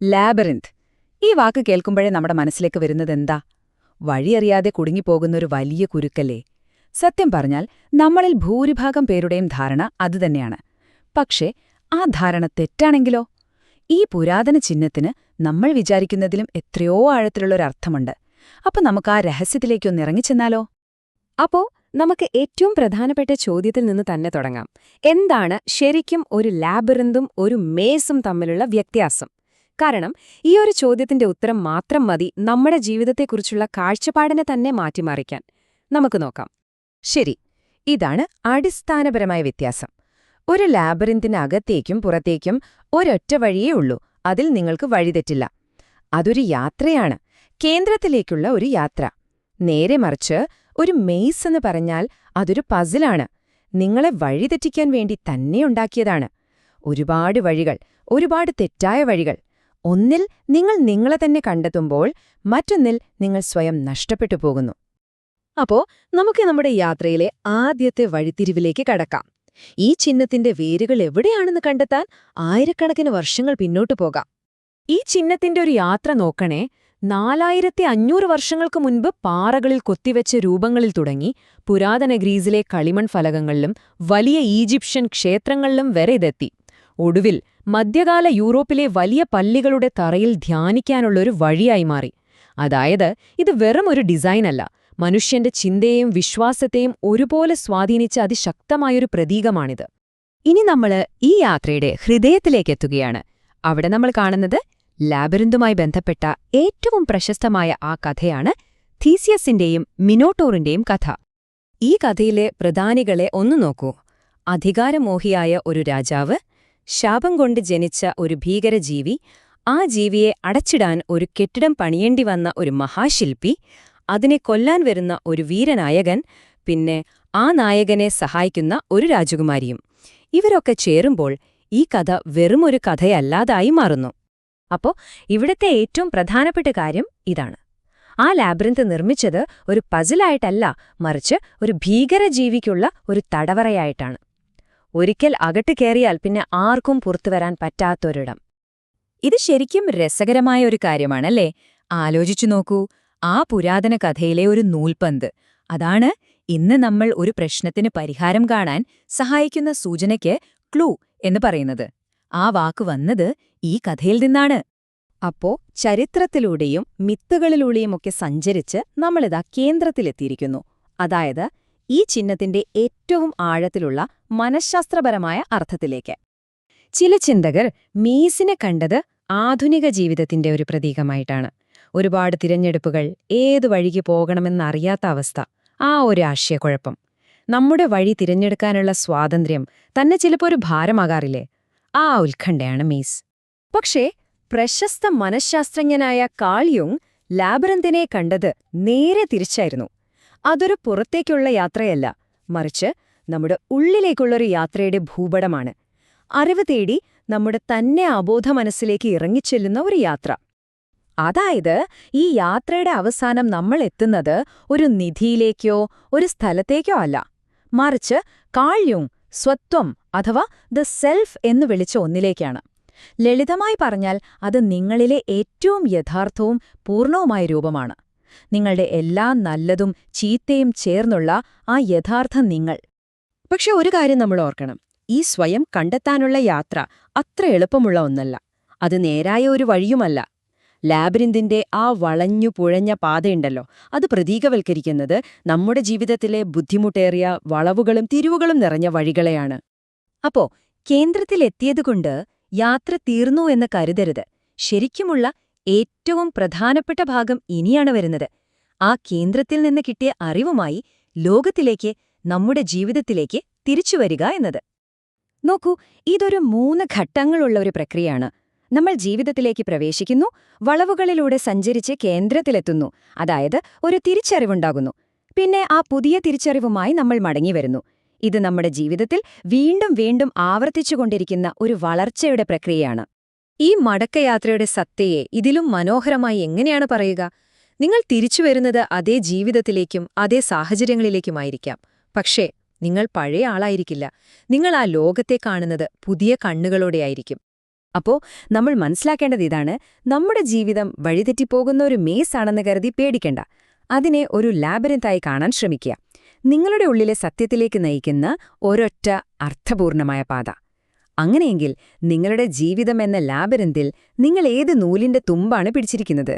ലാബറിന്ത്. ഈ വാക്ക് കേൾക്കുമ്പോഴേ നമ്മുടെ മനസ്സിലേക്ക് വരുന്നതെന്താ? വഴിയറിയാതെ കുടുങ്ങിപ്പോകുന്നൊരു വലിയ കുരുക്കല്ലേ? സത്യം പറഞ്ഞാൽ നമ്മളിൽ ഭൂരിഭാഗം പേരുടെയും ധാരണ അതുതന്നെയാണ്. പക്ഷേ ആ ധാരണ തെറ്റാണെങ്കിലോ? ഈ പുരാതന ചിഹ്നത്തിന് നമ്മൾ വിചാരിക്കുന്നതിലും എത്രയോ ആഴത്തിലുള്ളൊരർത്ഥമുണ്ട്. അപ്പൊ നമുക്ക് ആ രഹസ്യത്തിലേക്കൊന്ന് ഇറങ്ങിച്ചെന്നാലോ? അപ്പോ നമുക്ക് ഏറ്റവും പ്രധാനപ്പെട്ട ചോദ്യത്തിൽ നിന്ന് തന്നെ തുടങ്ങാം. എന്താണ് ശരിക്കും ഒരു ലാബിറിന്തും ഒരു മേസും തമ്മിലുള്ള വ്യത്യാസം? കാരണം ഈ ഒരു ചോദ്യത്തിന്റെ ഉത്തരം മാത്രം മതി നമ്മുടെ ജീവിതത്തെക്കുറിച്ചുള്ള കാഴ്ചപ്പാടിനെ തന്നെ മാറ്റിമറിക്കാൻ. നമുക്ക് നോക്കാം. ശരി, ഇതാണ് അടിസ്ഥാനപരമായ വ്യത്യാസം. ഒരു ലാബറിന്തിനകത്തേക്കും പുറത്തേക്കും ഒരൊറ്റ വഴിയേ ഉള്ളൂ. അതിൽ നിങ്ങൾക്ക് വഴിതെറ്റില്ല. അതൊരു യാത്രയാണ്, കേന്ദ്രത്തിലേക്കുള്ള ഒരു യാത്ര. നേരെ മറിച്ച് ഒരു മെയ്സ് എന്ന് പറഞ്ഞാൽ അതൊരു പസിലാണ്, നിങ്ങളെ വഴിതെറ്റിക്കാൻ വേണ്ടി തന്നെ ഉണ്ടാക്കിയതാണ്. ഒരുപാട് വഴികൾ, ഒരുപാട് തെറ്റായ വഴികൾ. ഒന്നിൽ നിങ്ങൾ നിങ്ങളെ തന്നെ കണ്ടെത്തുമ്പോൾ മറ്റൊന്നിൽ നിങ്ങൾ സ്വയം നഷ്ടപ്പെട്ടു പോകുന്നു. അപ്പോ നമുക്ക് നമ്മുടെ യാത്രയിലെ ആദ്യത്തെ വഴിത്തിരിവിലേക്ക് കടക്കാം. ഈ ചിഹ്നത്തിന്റെ വേരുകൾ എവിടെയാണെന്ന് കണ്ടെത്താൻ ആയിരക്കണക്കിന് വർഷങ്ങൾ പിന്നോട്ടു പോകാം. ഈ ചിഹ്നത്തിന്റെ ഒരു യാത്ര നോക്കണേ. 4500 വർഷങ്ങൾക്ക് മുൻപ് പാറകളിൽ കൊത്തിവെച്ച രൂപങ്ങളിൽ തുടങ്ങി പുരാതന ഗ്രീസിലെ കളിമൺ ഫലകങ്ങളിലും വലിയ ഈജിപ്ഷ്യൻ ക്ഷേത്രങ്ങളിലും വരെ ഇതെത്തി. ഒടുവിൽ മധ്യകാല യൂറോപ്പിലെ വലിയ പള്ളികളുടെ തറയിൽ ധ്യാനിക്കാനുള്ളൊരു വഴിയായി മാറി. അതായത് ഇത് വെറും ഒരു ഡിസൈനല്ല, മനുഷ്യന്റെ ചിന്തയെയും വിശ്വാസത്തെയും ഒരുപോലെ സ്വാധീനിച്ച അതിശക്തമായൊരു പ്രതീകമാണിത്. ഇനി നമ്മള് ഈ യാത്രയുടെ ഹൃദയത്തിലേക്കെത്തുകയാണ്. അവിടെ നമ്മൾ കാണുന്നത് ലാബിറിന്തുമായി ബന്ധപ്പെട്ട ഏറ്റവും പ്രശസ്തമായ ആ കഥയാണ് തീസിയസിന്റെയും മിനോട്ടോറിന്റെയും കഥ. ഈ കഥയിലെ പ്രധാനികളെ ഒന്നു നോക്കൂ. അധികാരമോഹിയായ ഒരു രാജാവ്, ശാപം കൊണ്ട് ജനിച്ച ഒരു ഭീകരജീവി, ആ ജീവിയെ അടച്ചിടാൻ ഒരു കെട്ടിടം പണിയേണ്ടി വന്ന ഒരു മഹാശില്പി, അതിനെ കൊല്ലാൻ വരുന്ന ഒരു വീരനായകൻ, പിന്നെ ആ നായകനെ സഹായിക്കുന്ന ഒരു രാജകുമാരിയും. ഇവരൊക്കെ ചേരുമ്പോൾ ഈ കഥ വെറുമൊരു കഥയല്ലാതായി മാറുന്നു. അപ്പോ ഇവിടത്തെ ഏറ്റവും പ്രധാനപ്പെട്ട കാര്യം ഇതാണ്. ആ ലാബിറിന്ത് നിർമ്മിച്ചത് ഒരു പസിലായിട്ടല്ല, മറിച്ച് ഒരു ഭീകരജീവിക്കുള്ള ഒരു തടവറയായിട്ടാണ്. ഒരിക്കൽ അകട്ട് കയറിയാൽ പിന്നെ ആർക്കും പുറത്തുവരാൻ പറ്റാത്തൊരിടം. ഇത് ശരിക്കും രസകരമായ ഒരു കാര്യമാണല്ലേ? ആലോചിച്ചു നോക്കൂ, ആ പുരാതന കഥയിലെ ഒരു നൂൽപന്ത്, അതാണ് ഇന്ന് നമ്മൾ ഒരു പ്രശ്നത്തിന് പരിഹാരം കാണാൻ സഹായിക്കുന്ന സൂചനയ്ക്ക് ക്ലൂ എന്ന് പറയുന്നത്. ആ വാക്ക് വന്നത് ഈ കഥയിൽ നിന്നാണ്. അപ്പോ ചരിത്രത്തിലൂടെയും മിത്തുകളിലൂടെയുമൊക്കെ സഞ്ചരിച്ച് നമ്മളിതാ കേന്ദ്രത്തിലെത്തിയിരിക്കുന്നു. അതായത് ഈ ചിഹ്നത്തിന്റെ ഏറ്റവും ആഴത്തിലുള്ള മനഃശാസ്ത്രപരമായ അർത്ഥത്തിലേക്ക്. ചില ചിന്തകർ മീസിനെ കണ്ടത് ആധുനിക ജീവിതത്തിന്റെ ഒരു പ്രതീകമായിട്ടാണ്. ഒരുപാട് തിരഞ്ഞെടുപ്പുകൾ, ഏതു വഴിക്ക് പോകണമെന്നറിയാത്ത അവസ്ഥ, ആ ഒരു ആശയക്കുഴപ്പം. നമ്മുടെ വഴി തിരഞ്ഞെടുക്കാനുള്ള സ്വാതന്ത്ര്യം തന്നെ ചിലപ്പോൾ ഒരു ഭാരമാകാറില്ലേ? ആ ഉത്കണ്ഠയാണ് മീസ്. പക്ഷേ പ്രശസ്ത മനഃശാസ്ത്രജ്ഞനായ കാൾ യുങ് ലാബിറിന്തിനെ കണ്ടത് നേരെ തിരിച്ചായിരുന്നു. അതൊരു പുറത്തേക്കുള്ള യാത്രയല്ല, മറിച്ച് നമ്മുടെ ഉള്ളിലേക്കുള്ളൊരു യാത്രയുടെ ഭൂപടമാണ്. അറിവ് തേടി നമ്മുടെ തന്നെ അബോധ മനസ്സിലേക്ക് ഇറങ്ങിച്ചെല്ലുന്ന ഒരു യാത്ര. അതായത് ഈ യാത്രയുടെ അവസാനം നമ്മൾ എത്തുന്നത് ഒരു നിധിയിലേക്കോ ഒരു സ്ഥലത്തേക്കോ അല്ല, മറിച്ച് കാൾ യുങ് സ്വത്വം അഥവാ ദ സെൽഫ് എന്ന് വിളിച്ച ഒന്നിലേക്കാണ്. ലളിതമായി പറഞ്ഞാൽ അത് നിങ്ങളിലെ ഏറ്റവും യഥാർത്ഥവും പൂർണ്ണവുമായ രൂപമാണ്. നിങ്ങളുടെ എല്ലാ നല്ലതും ചീത്തയും ചേർന്നുള്ള ആ യഥാർത്ഥ നിങ്ങൾ. പക്ഷെ ഒരു കാര്യം നമ്മൾ ഓർക്കണം, ഈ സ്വയം കണ്ടെത്താനുള്ള യാത്ര അത്ര എളുപ്പമുള്ള ഒന്നല്ല. അത് നേരായ ഒരു വഴിയുമല്ല. ലാബിറിന്തിന്റെ ആ വളഞ്ഞു പുഴഞ്ഞ പാതയുണ്ടല്ലോ, അത് പ്രതീകവൽക്കരിക്കുന്നത് നമ്മുടെ ജീവിതത്തിലെ ബുദ്ധിമുട്ടേറിയ വളവുകളും തിരിവുകളും നിറഞ്ഞ വഴികളെയാണ്. അപ്പോ കേന്ദ്രത്തിലെത്തിയതുകൊണ്ട് യാത്ര തീർന്നു എന്ന് കരുതരുത്. ശരിക്കുമുള്ള ഏറ്റവും പ്രധാനപ്പെട്ട ഭാഗം ഇനിയാണ് വരുന്നത്. ആ കേന്ദ്രത്തിൽ നിന്ന് കിട്ടിയ അറിവുമായി ലോകത്തിലേക്ക്, നമ്മുടെ ജീവിതത്തിലേക്ക് തിരിച്ചുവരിക എന്നത്. നോക്കൂ, ഇതൊരു 3 ഘട്ടങ്ങളുള്ള ഒരു പ്രക്രിയയാണ്. നമ്മൾ ജീവിതത്തിലേക്ക് പ്രവേശിക്കുന്നു, വളവുകളിലൂടെ സഞ്ചരിച്ച് കേന്ദ്രത്തിലെത്തുന്നു, അതായത് ഒരു തിരിച്ചറിവുണ്ടാകുന്നു. പിന്നെ ആ പുതിയ തിരിച്ചറിവുമായി നമ്മൾ മടങ്ങിവരുന്നു. ഇത് നമ്മുടെ ജീവിതത്തിൽ വീണ്ടും വീണ്ടും ആവർത്തിച്ചുകൊണ്ടിരിക്കുന്ന ഒരു വളർച്ചയുടെ പ്രക്രിയയാണ്. ഈ മടക്കയാത്രയുടെ സത്തയെ ഇതിലും മനോഹരമായി എങ്ങനെയാണ് പറയുക? നിങ്ങൾ തിരിച്ചുവരുന്നത് അതേ ജീവിതത്തിലേക്കും അതേ സാഹചര്യങ്ങളിലേക്കുമായിരിക്കാം. പക്ഷേ നിങ്ങൾ പഴയ ആളായിരിക്കില്ല. നിങ്ങൾ ആ ലോകത്തെ കാണുന്നത് പുതിയ കണ്ണുകളോടെയായിരിക്കും. അപ്പോ നമ്മൾ മനസ്സിലാക്കേണ്ടത് ഇതാണ്, നമ്മുടെ ജീവിതം വഴിതെറ്റിപ്പോകുന്ന ഒരു മേസാണെന്ന് കരുതി പേടിക്കേണ്ട. അതിനെ ഒരു ലാബിരിന്തായി കാണാൻ ശ്രമിക്കുക. നിങ്ങളുടെ ഉള്ളിലെ സത്യത്തിലേക്ക് നയിക്കുന്ന ഒരൊറ്റ അർത്ഥപൂർണമായ പാത. അങ്ങനെയെങ്കിൽ നിങ്ങളുടെ ജീവിതം എന്ന ലാബിരിന്തിൽ നിങ്ങൾ ഏത് നൂലിന്റെ തുമ്പാണ് പിടിച്ചിരിക്കുന്നത്?